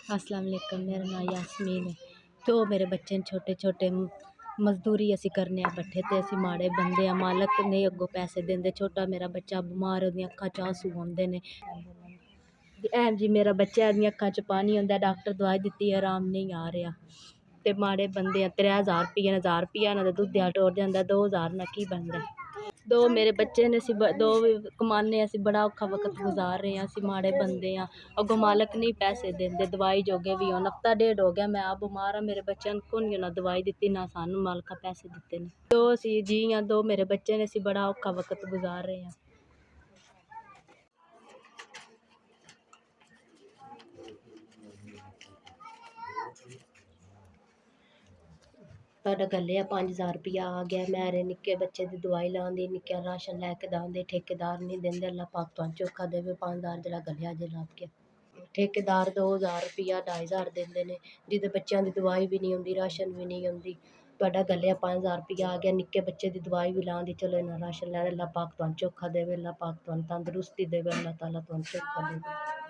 अस्सलाम वालेकुम, मेरा नाम यास्मीन है। तो मेरे बच्चे छोटे छोटे मजदूरी असी करने बैठे ते असी माड़े बंदे मालक नहीं अगों पैसे देंदे। छोटा मेरा बच्चा बमार है, ओदियां अक्खां च आंसू आंदे ने। ऐन जी मेरा बच्चा दियां अक्खां च पानी आंदा, डॉक्टर दवाई दित्ती आराम नहीं आ रहा। ते माड़े बंदे 3000 रुपये 1000 रुपया ना दुद्ध टोर जांदा, 2000 ना की बनदा। दो मेरे बच्चे ने, असी दो कमाने, असी बड़ा औखा वक्त गुजार रहे हैं। असी माड़े बंदे हाँ, अगों मालक नहीं पैसे देंदे। दवाई जोगे भी हुण हफ्ता डेढ़ हो गया, मैं आप बीमार हाँ। मेरे बच्चों को ना दवाई दित्ती ना सानू मालका पैसे दित्ते ने। दो असी जी हाँ, दो मेरे बच्चे ने, असी बड़ा औखा वक्त गुजार रहे हैं। साढ़ा गले 5000 रुपया आ गया। मेरे निक्के बच्चे की दवाई लाने, निक्का राशन लैके दांदे, ठेकेदार नहीं देंदे। अल्लाह पाक तुहानू चोखा देवे। 5000 जरा गलिया जे लाग गया। ठेकेदार 2000 रुपया 2500 देंदे ने, जिहदे बच्चों की दवाई भी नहीं आती, राशन भी नहीं आती। तुहाडा गलिया 5000 रुपया आ गया, निक्के बच्चे की दवाई भी लाने दी, चलो इन्ना राशन लैना। अल्लाह पाक तुहानू चोखा देवे, अल्लाह पाक तुहानू तंदरुस्ती देवे, अल्लाह ताला तुहानू चोखा देवे।